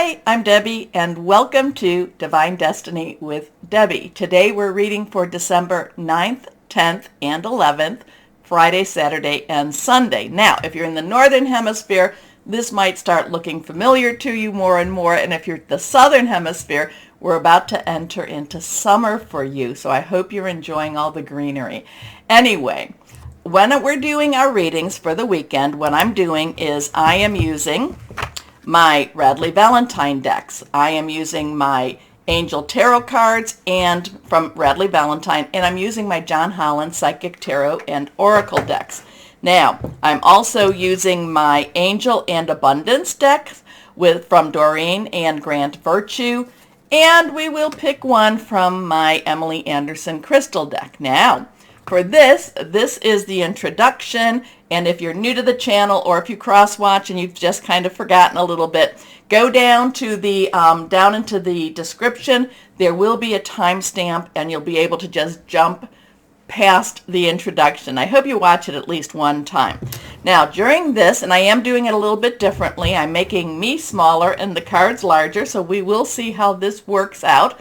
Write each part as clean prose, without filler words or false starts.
Hi, I'm Debbie, and welcome to Divine Destiny with Debbie. Today we're reading for December 9th, 10th, and 11th, Friday, Saturday, and Sunday. Now, if you're in the Northern Hemisphere, this might start looking familiar to you more and more, and if you're the Southern Hemisphere, we're about to enter into summer for you, so I hope you're enjoying all the greenery. Anyway, when we're doing our readings for the weekend, what I'm doing is I am using my Radley Valentine decks. I am using my Angel Tarot cards and from Radley Valentine, and I'm using my John Holland Psychic Tarot and Oracle decks. Now, I'm also using my Angel and Abundance deck from Doreen and Grant Virtue, and we will pick one from my Emily Anderson Crystal deck. Now, for this is the introduction, and if you're new to the channel or if you cross-watch and you've just kind of forgotten a little bit, go down to the down into the description. There will be a timestamp, and you'll be able to just jump past the introduction. I hope you watch it at least one time. Now, during this, and I am doing it a little bit differently, I'm making me smaller and the cards larger, so we will see how this works out.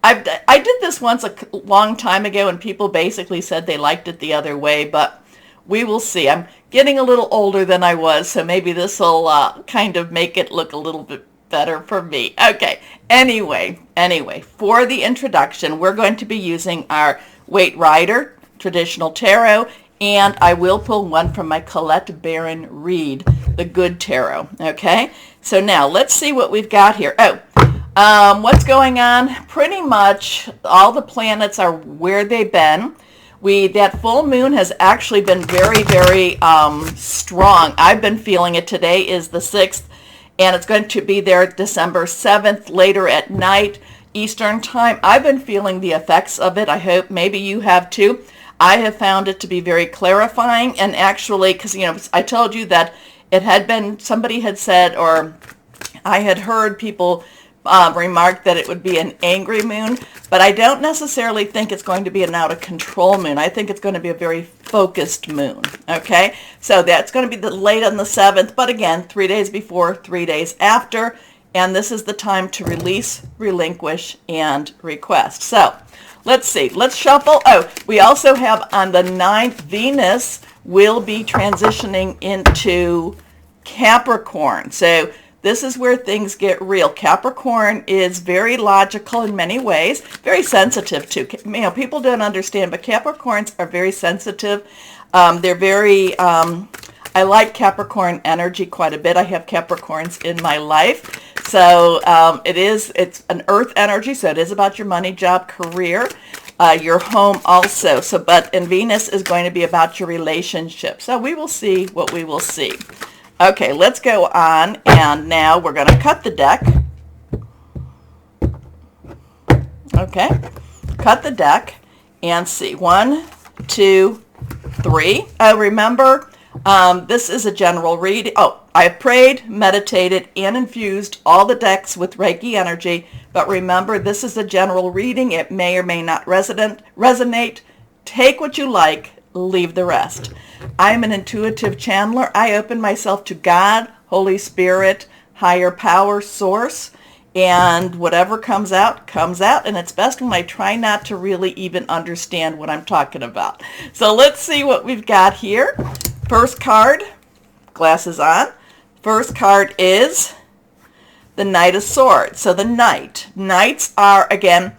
I did this once a long time ago, and people basically said they liked it the other way, but we will see. I'm getting a little older than I was, so maybe this will kind of make it look a little bit better for me. Okay, anyway, for the introduction, we're going to be using our Waite Rider Traditional Tarot, and I will pull one from my Colette Baron Reed, the Good Tarot. Okay, so now let's see what we've got here. What's going on? Pretty much all the planets are where they've been. That full moon has actually been very, very strong. I've been feeling it. Today is the 6th, and it's going to be there December 7th, later at night, Eastern time. I've been feeling the effects of it. I hope maybe you have too. I have found it to be very clarifying, and actually, because, I told you that it had been, somebody had said, or I had heard people remarked that it would be an angry moon, but I don't necessarily think it's going to be an out of control moon. I think it's going to be a very focused moon. Okay, so that's going to be late on the 7th, but again, 3 days before, 3 days after, and this is the time to release, relinquish, and request. So let's see, let's shuffle. We also have on the 9th, Venus will be transitioning into Capricorn. So this is where things get real. Capricorn is very logical in many ways, very sensitive too. People don't understand, but Capricorns are very sensitive. They're very, I like Capricorn energy quite a bit. I have Capricorns in my life. So it's an earth energy, so it is about your money, job, career, your home also. And Venus is going to be about your relationship. So we will see what we will see. Okay, let's go on, and now we're going to cut the deck. Okay, cut the deck and see. 1, 2, 3. Remember, this is a general read. I prayed, meditated, and infused all the decks with Reiki energy, but remember, this is a general reading. It may or may not resonate. Take what you like, leave the rest. I'm an intuitive channeler. I open myself to God, Holy Spirit, higher power, source, and whatever comes out, and it's best when I try not to really even understand what I'm talking about. So let's see what we've got here. First card, glasses on. First card is the Knight of Swords. So the Knights are, again,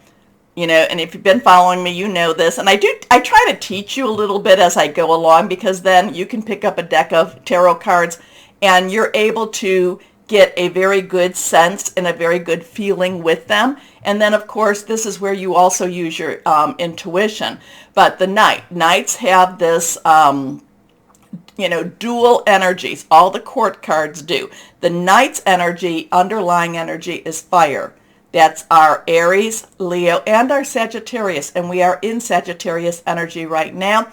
and if you've been following me, you know this. And I try to teach you a little bit as I go along, because then you can pick up a deck of tarot cards and you're able to get a very good sense and a very good feeling with them. And then, of course, this is where you also use your intuition. But the Knights have this, dual energies. All the court cards do. The Knight's energy, underlying energy, is fire. That's our Aries, Leo, and our Sagittarius, and we are in Sagittarius energy right now.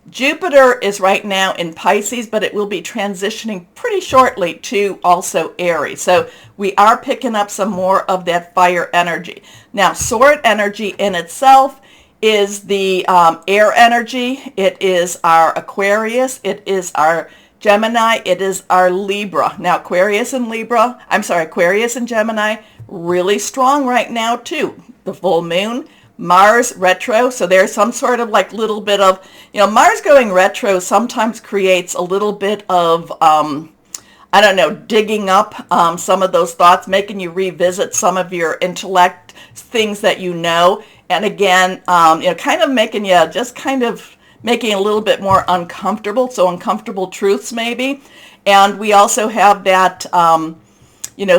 Jupiter is right now in Pisces, but it will be transitioning pretty shortly to also Aries. So we are picking up some more of that fire energy. Now, sword energy in itself is the air energy. It is our Aquarius. It is our Gemini, it is our Libra. Now, Aquarius and Gemini, really strong right now too. The full moon, Mars retro, so there's some sort of like little bit of, Mars going retro sometimes creates a little bit of, I don't know, digging up some of those thoughts, making you revisit some of your intellect, things that you know. And again, kind of making you just kind of making it a little bit more uncomfortable. So uncomfortable truths maybe. And we also have that,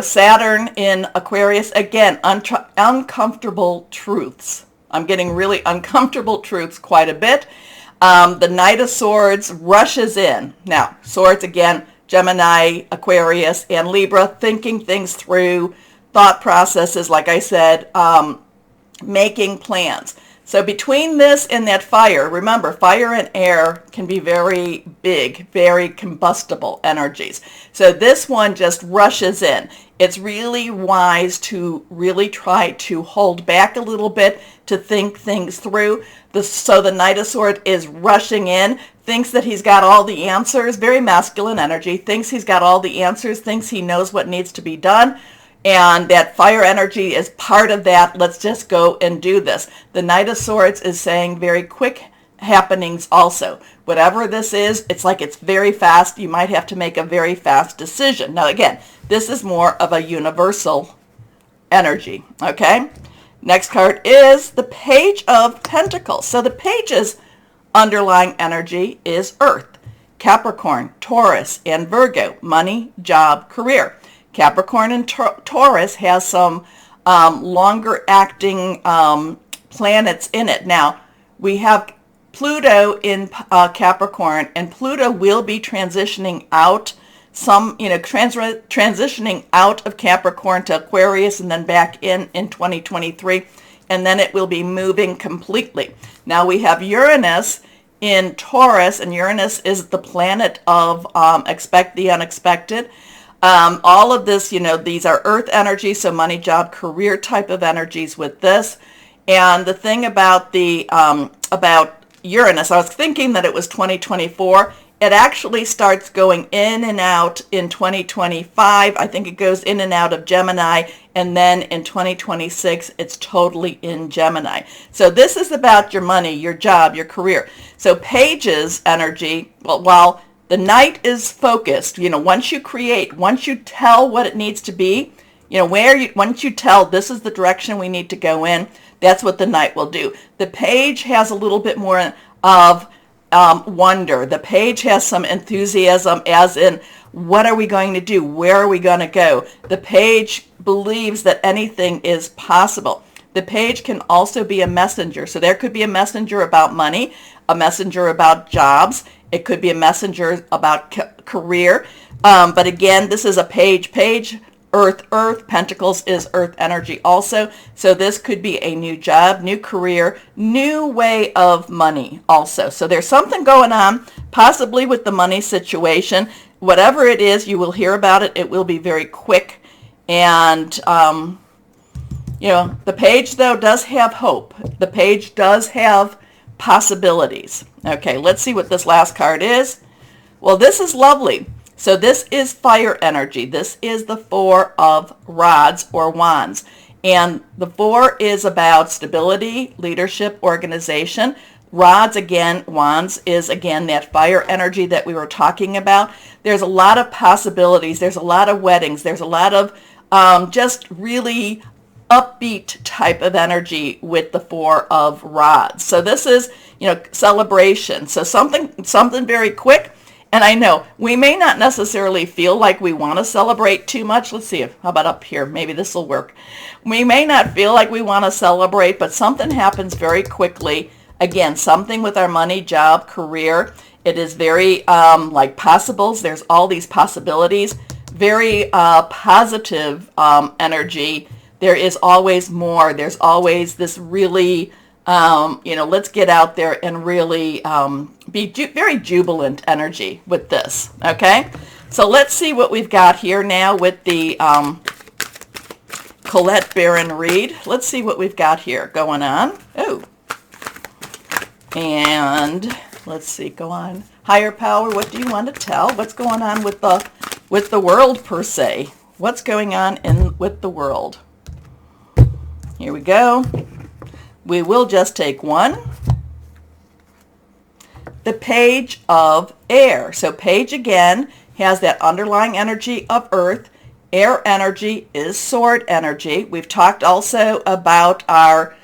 Saturn in Aquarius. Again, uncomfortable truths. I'm getting really uncomfortable truths quite a bit. The Knight of Swords rushes in. Now, swords again, Gemini, Aquarius, and Libra, thinking things through, thought processes, like I said, making plans. So between this and that fire, remember, fire and air can be very big, very combustible energies. So this one just rushes in. It's really wise to really try to hold back a little bit, to think things through. So the Knight of Swords is rushing in, thinks that he's got all the answers, very masculine energy, thinks he's got all the answers, thinks he knows what needs to be done. And that fire energy is part of that. Let's just go and do this. The Knight of Swords is saying very quick happenings also. Whatever this is, it's like it's very fast. You might have to make a very fast decision. Now, again, this is more of a universal energy, okay? Next card is the Page of Pentacles. So the Page's underlying energy is Earth, Capricorn, Taurus, and Virgo, money, job, career. Capricorn and Taurus has some longer acting planets in it. Now, we have Pluto in Capricorn, and Pluto will be transitioning out transitioning out of Capricorn to Aquarius and then back in 2023, and then it will be moving completely. Now we have Uranus in Taurus, and Uranus is the planet of expect the unexpected. All of this, these are earth energies, so money, job, career type of energies with this. And the thing about about Uranus, I was thinking that it was 2024. It actually starts going in and out in 2025. I think it goes in and out of Gemini, and then in 2026, it's totally in Gemini. So this is about your money, your job, your career. So Page's energy, while the Knight is focused, once you create, once you tell what it needs to be, once you tell this is the direction we need to go in, that's what the Knight will do. The Page has a little bit more of wonder. The Page has some enthusiasm, as in, what are we going to do? Where are we going to go? The Page believes that anything is possible. The Page can also be a messenger. So there could be a messenger about money, a messenger about jobs. It could be a messenger about career. But again, this is a Page. Page, Earth, Pentacles is Earth energy also. So this could be a new job, new career, new way of money also. So there's something going on, possibly with the money situation. Whatever it is, you will hear about it. It will be very quick. And, the Page, though, does have hope. The Page does have possibilities. Okay, let's see what this last card is. Well, this is lovely. So this is fire energy. This is the Four of Rods or Wands. And the four is about stability, leadership, organization. Rods, again, Wands is, again, that fire energy that we were talking about. There's a lot of possibilities. There's a lot of weddings. There's a lot of just really upbeat type of energy with the Four of Rods. So this is, celebration. So something very quick. And I know we may not necessarily feel like we want to celebrate too much. Let's see how about up here? Maybe this will work. We may not feel like we want to celebrate, but something happens very quickly. Again, something with our money, job, career. It is very like possibles. There's all these possibilities. Very positive energy. There is always more. There's always this really, let's get out there and really be very jubilant energy with this, okay? So let's see what we've got here now with the Colette Baron read. Let's see what we've got here going on. Oh. And Let's see, go on. Higher power, what do you want to tell? What's going on with the world per se? What's going on with the world? Here we go. We will just take one. The Page of Air. So Page again has that underlying energy of Earth. Air energy is sword energy. We've talked also about our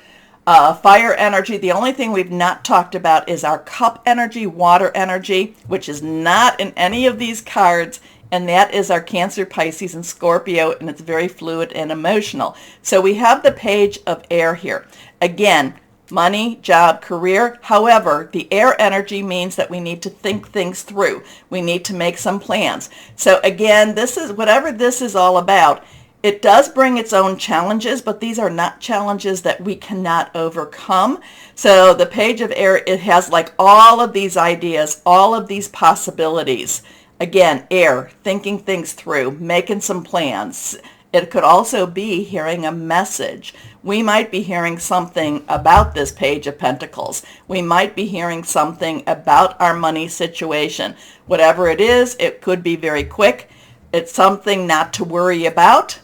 fire energy. The only thing we've not talked about is our cup energy, water energy, which is not in any of these cards, and that is our Cancer, Pisces, and Scorpio, and it's very fluid and emotional. So we have the Page of Air here. Again, money, job, career. However, the air energy means that we need to think things through. We need to make some plans. So again, this is whatever this is all about. It does bring its own challenges, but these are not challenges that we cannot overcome. So the Page of Air, it has like all of these ideas, all of these possibilities. Again, air, thinking things through, making some plans. It could also be hearing a message. We might be hearing something about this Page of Pentacles. We might be hearing something about our money situation. Whatever it is, it could be very quick. It's something not to worry about,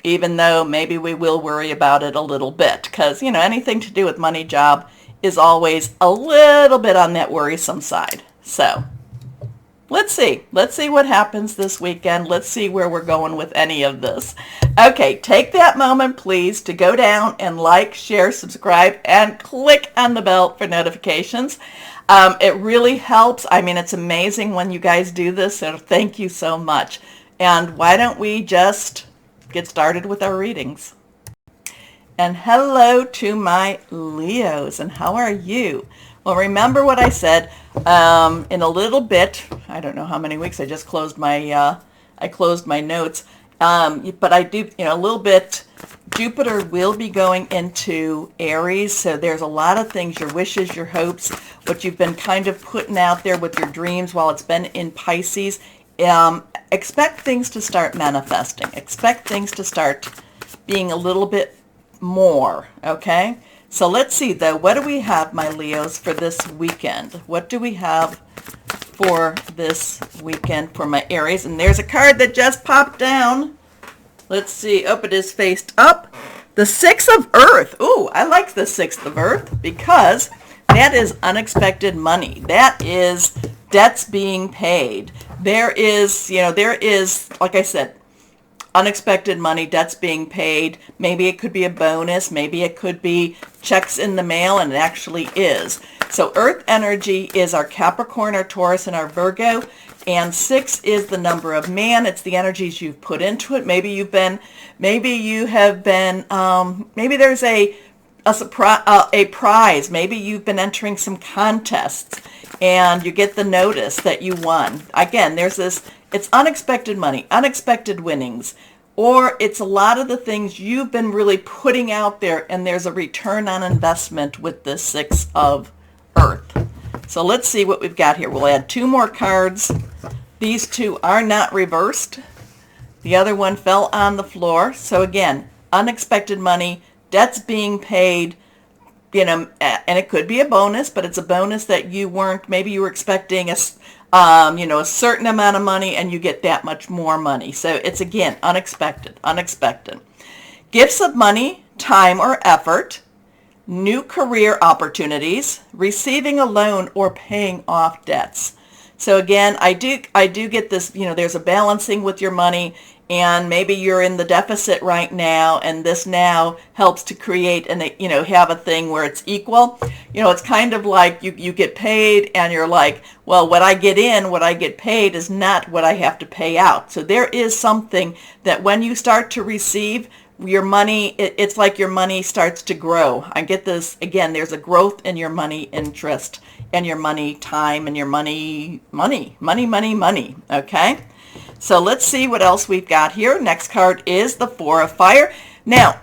even though maybe we will worry about it a little bit, because, you know, anything to do with money, job is always a little bit on that worrisome side. So let's see what happens this weekend. Let's see where we're going with any of this. Okay, take that moment, please, to go down and like, share, subscribe, and click on the bell for notifications. It really helps. I mean, it's amazing when you guys do this, so thank you so much. And why don't we just get started with our readings? And hello to my Leos, and how are you? Well, remember what I said. In a little bit, I don't know how many weeks, I just closed my notes. But I do, a little bit, Jupiter will be going into Aries. So there's a lot of things, your wishes, your hopes, what you've been kind of putting out there with your dreams while it's been in Pisces. Expect things to start manifesting. Expect things to start being a little bit more, okay? So let's see, though, what do we have, my Leos, for this weekend? What do we have for this weekend for my Aries? And there's a card that just popped down. Let's see. Oh, it is faced up. The Six of Earth. Ooh, I like the Sixth of Earth because that is unexpected money. That is debts being paid. There is, like I said, unexpected money, debts being paid. Maybe it could be a bonus. Maybe it could be checks in the mail, and it actually is. So Earth energy is our Capricorn, our Taurus, and our Virgo. And 6 is the number of man. It's the energies you've put into it. Maybe you have been, maybe there's a prize. Maybe you've been entering some contests and you get the notice that you won. Again, there's this, it's unexpected money, unexpected winnings, or it's a lot of the things you've been really putting out there, and there's a return on investment with the Six of Earth. So let's see what we've got here. We'll add 2 more cards. These 2 are not reversed. The other one fell on the floor. So again, unexpected money, debts being paid, and it could be a bonus, but it's a bonus that you weren't, maybe you were expecting a certain amount of money and you get that much more money. So it's, again, unexpected. Gifts of money, time or effort, new career opportunities, receiving a loan or paying off debts. So again, I do get this, there's a balancing with your money, and maybe you're in the deficit right now, and this now helps to create and have a thing where it's equal. It's kind of like you get paid and you're like, well, what I get paid is not what I have to pay out. So there is something that when you start to receive your money, it's like your money starts to grow. I get this, again, there's a growth in your money interest and your money time and your money, okay? So let's see what else we've got here. Next card is the Four of Fire. Now,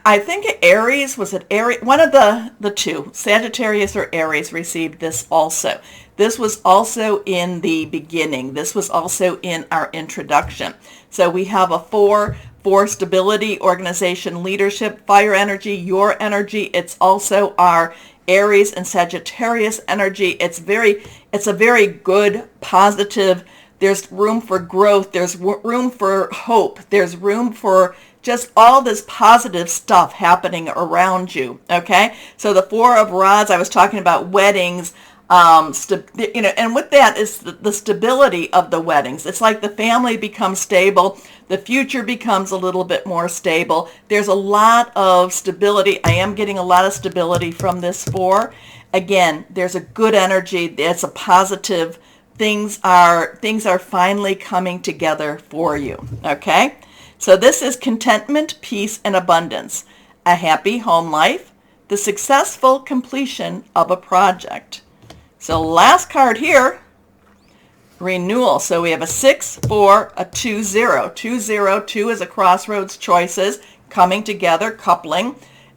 I think Aries, was it Aries? One of the 2, Sagittarius or Aries, received this also. This was also in the beginning. This was also in our introduction. So we have a 4 for stability, organization, leadership, fire energy, your energy. It's also our Aries and Sagittarius energy. It's a very good, positive. There's room for growth. There's room for hope. There's room for just all this positive stuff happening around you. Okay. So the Four of Rods, I was talking about weddings. And with that is the stability of the weddings. It's like the family becomes stable. The future becomes a little bit more stable. There's a lot of stability. I am getting a lot of stability from this four. Again, there's a good energy. It's a positive. Things are finally coming together for you. Okay? So this is contentment, peace, and abundance. A happy home life. The successful completion of a project. So last card here, renewal. So we have a 6, 4, a 2, 0. 2, 0, 2 is a crossroads, choices, coming together, coupling.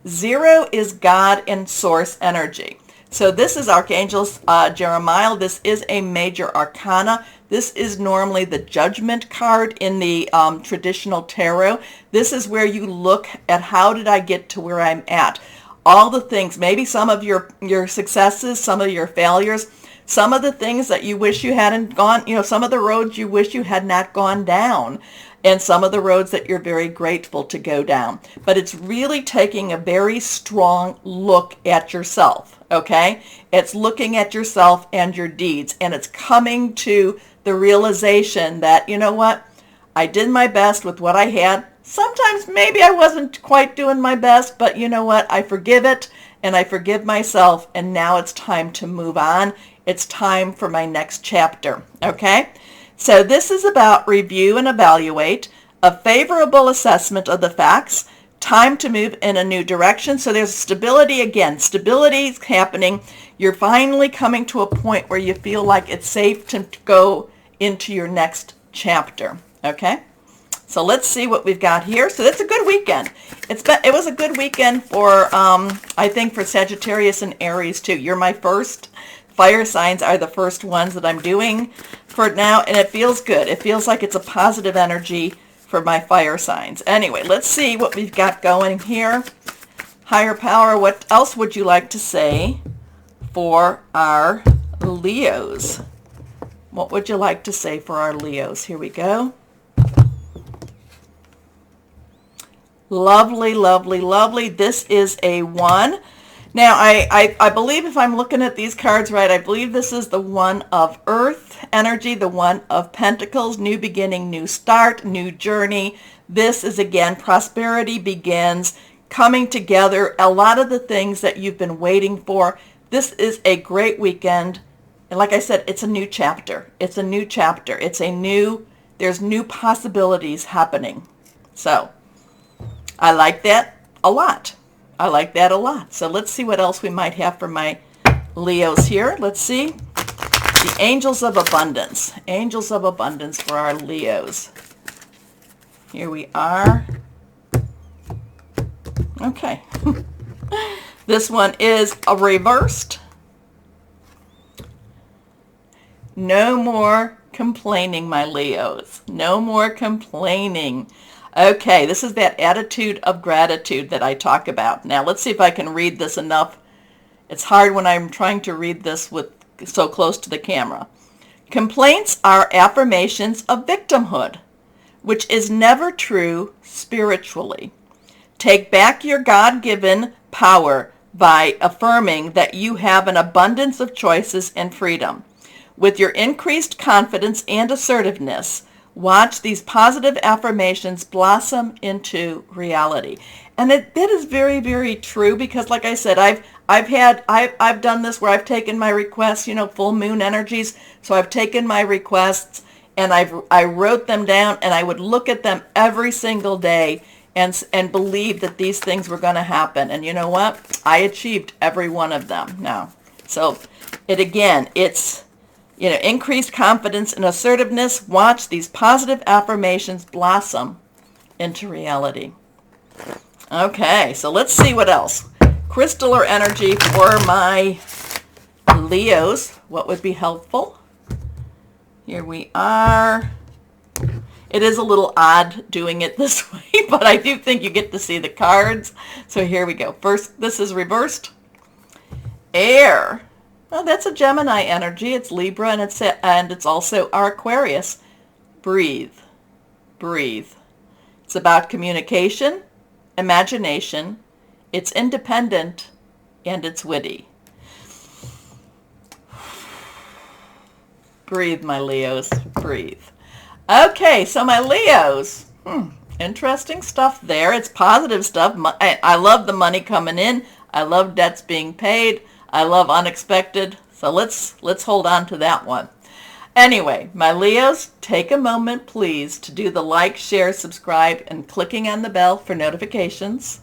0 is God and source energy. So this is Archangel Jeremiah. This is a major arcana. This is normally the judgment card in the traditional tarot. This is where you look at how did I get to where I'm at. All the things, maybe some of your successes, some of your failures, some of the things that you wish you hadn't gone, some of the roads you wish you had not gone down, and some of the roads that you're very grateful to go down. But it's really taking a very strong look at yourself, okay? It's looking at yourself and your deeds, and it's coming to the realization that, you know what, I did my best with what I had. Sometimes maybe I wasn't quite doing my best, but you know what? I forgive it and I forgive myself, and now it's time to move on. It's time for my next chapter, okay? So this is about review and evaluate, a favorable assessment of the facts, time to move in a new direction. So there's stability again. Stability is happening. You're finally coming to a point where you feel like it's safe to go into your next chapter, okay? So let's see what we've got here. So that's a good weekend. It was a good weekend for, I think, for Sagittarius and Aries too. You're my first. Fire signs are the first ones that I'm doing for now, and it feels good. It feels like it's a positive energy for my fire signs. Anyway, let's see what we've got going here. Higher power, what else would you like to say for our Leos? What would you like to say for our Leos? Here we go. Lovely, lovely, lovely. This is a 1. Now, I believe if I'm looking at these cards right, I believe this is the 1 of Earth energy, the 1 of Pentacles, new beginning, new start, new journey. This is, again, prosperity begins, coming together, a lot of the things that you've been waiting for. This is a great weekend. And like I said, it's a new chapter. It's a new chapter. There's new possibilities happening. So I like that a lot. I like that a lot. So let's see what else we might have for my Leos here. Let's see. The Angels of Abundance. Angels of Abundance for our Leos. Here we are. Okay. This one is a reversed. No more complaining, my Leos. No more complaining. Okay, this is that attitude of gratitude that I talk about. Now, let's see if I can read this enough. It's hard when I'm trying to read this with so close to the camera. Complaints are affirmations of victimhood, which is never true spiritually. Take back your God-given power by affirming that you have an abundance of choices and freedom. With your increased confidence and assertiveness, watch these positive affirmations blossom into reality. And that is very, very true, because like I said, I've done this where I've taken my requests, full moon energies. So I've taken my requests and I wrote them down, and I would look at them every single day and believe that these things were going to happen. And you know what? I achieved every one of them now. So it's increased confidence and assertiveness. Watch these positive affirmations blossom into reality. Okay, so let's see what else. Crystal or energy for my Leos. What would be helpful? Here we are. It is a little odd doing it this way, but I do think you get to see the cards. So here we go. First, this is reversed. Air. Well, that's a Gemini energy. It's Libra and it's also our Aquarius. Breathe. Breathe. It's about communication, imagination, it's independent, and it's witty. Breathe, my Leos. Breathe. Okay, so my Leos. Interesting stuff there. It's positive stuff. I love the money coming in. I love debts being paid. I love unexpected. So let's hold on to that one. Anyway, my Leos, take a moment, please, to do the like, share, subscribe, and clicking on the bell for notifications.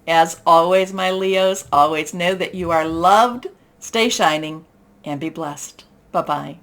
As always, my Leos, always know that you are loved. Stay shining and be blessed. Bye-bye.